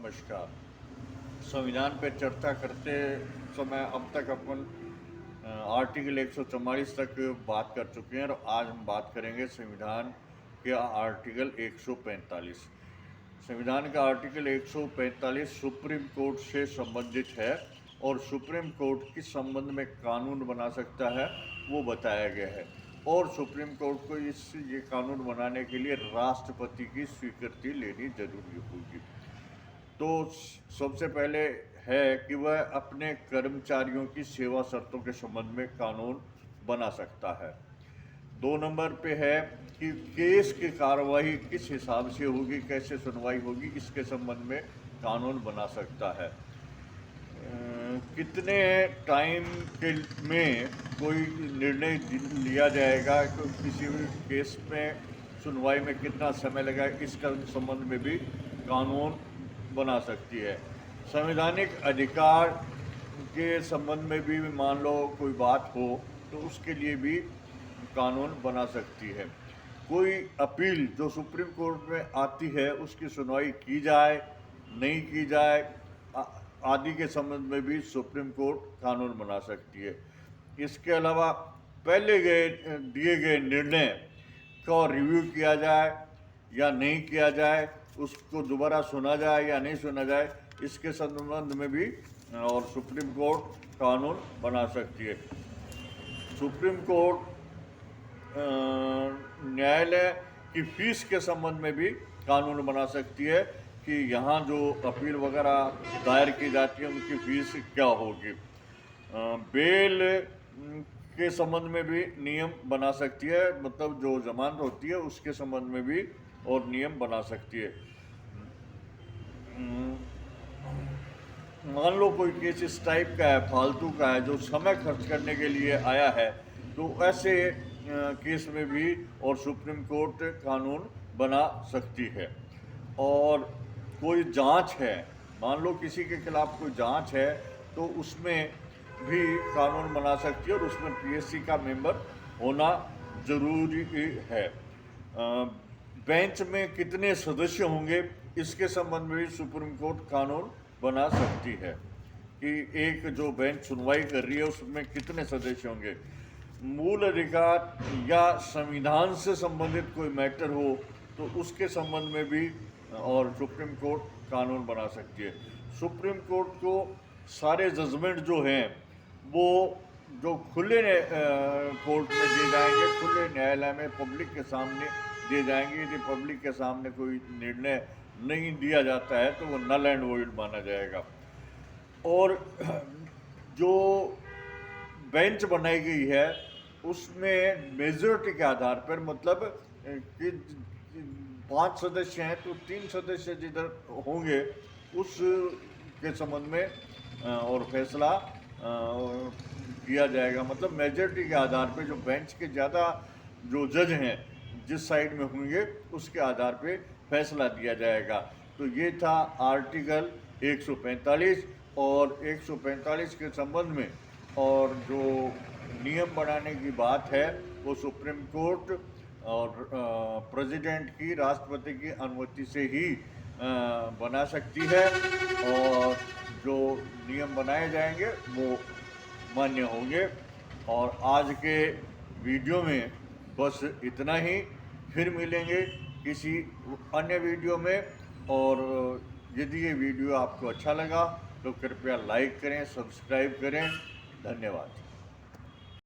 नमस्कार। संविधान पे चर्चा करते समय अब तक अपन आर्टिकल 144 तक बात कर चुके हैं और आज हम बात करेंगे संविधान के आर्टिकल 145। संविधान का आर्टिकल 145 सुप्रीम कोर्ट से संबंधित है और सुप्रीम कोर्ट किस संबंध में कानून बना सकता है वो बताया गया है। और सुप्रीम कोर्ट को ये कानून बनाने के लिए राष्ट्रपति की स्वीकृति लेनी जरूरी होगी। तो सबसे पहले है कि वह अपने कर्मचारियों की सेवा शर्तों के संबंध में कानून बना सकता है। 2 नंबर पे है कि केस की कार्रवाई किस हिसाब से होगी, कैसे सुनवाई होगी, इसके संबंध में कानून बना सकता है। कितने टाइम के में कोई निर्णय लिया जाएगा, तो किसी भी केस में सुनवाई में कितना समय लगा, इसका संबंध में भी कानून बना सकती है। संवैधानिक अधिकार के संबंध में भी मान लो कोई बात हो तो उसके लिए भी कानून बना सकती है। कोई अपील जो सुप्रीम कोर्ट में आती है उसकी सुनवाई की जाए नहीं की जाए आदि के संबंध में भी सुप्रीम कोर्ट कानून बना सकती है। इसके अलावा पहले दिए गए निर्णय का रिव्यू किया जाए या नहीं किया जाए, उसको दोबारा सुना जाए या नहीं सुना जाए, इसके संबंध में भी और सुप्रीम कोर्ट कानून बना सकती है। सुप्रीम कोर्ट न्यायालय की फीस के संबंध में भी कानून बना सकती है कि यहाँ जो अपील वगैरह दायर की जाती है उनकी फीस क्या होगी। बेल के संबंध में भी नियम बना सकती है, मतलब जो जमानत होती है उसके संबंध में भी और नियम बना सकती है। मान लो कोई केस इस टाइप का है, फालतू का है, जो समय खर्च करने के लिए आया है, तो ऐसे केस में भी और सुप्रीम कोर्ट कानून बना सकती है। और कोई जांच है, मान लो किसी के खिलाफ कोई जांच है तो उसमें भी कानून बना सकती है और उसमें पीएससी का मेंबर होना जरूरी है। बेंच में कितने सदस्य होंगे इसके संबंध में भी सुप्रीम कोर्ट कानून बना सकती है कि एक जो बेंच सुनवाई कर रही है उसमें कितने सदस्य होंगे। मूल अधिकार या संविधान से संबंधित कोई मैटर हो तो उसके संबंध में भी और सुप्रीम कोर्ट कानून बना सकती है। सुप्रीम कोर्ट को सारे जजमेंट जो हैं वो जो खुले कोर्ट में दिए जाएंगे, खुले न्यायालय में पब्लिक के सामने दिए जाएंगे। यदि पब्लिक के सामने कोई निर्णय नहीं दिया जाता है तो वो नल एंड वॉइड माना जाएगा। और जो बेंच बनाई गई है उसमें मेजॉरिटी के आधार पर, मतलब कि 5 सदस्य हैं तो 3 सदस्य जिधर होंगे उस के संबंध में और फैसला किया जाएगा। मतलब मेजॉरिटी के आधार पर जो बेंच के ज़्यादा जो जज हैं जिस साइड में होंगे उसके आधार पे फैसला दिया जाएगा। तो ये था आर्टिकल 145 और 145 के संबंध में। और जो नियम बनाने की बात है वो सुप्रीम कोर्ट और प्रेसिडेंट की, राष्ट्रपति की अनुमति से ही बना सकती है और जो नियम बनाए जाएंगे वो मान्य होंगे। और आज के वीडियो में बस इतना ही। फिर मिलेंगे किसी अन्य वीडियो में। और यदि ये वीडियो आपको अच्छा लगा तो कृपया लाइक करें, सब्सक्राइब करें। धन्यवाद।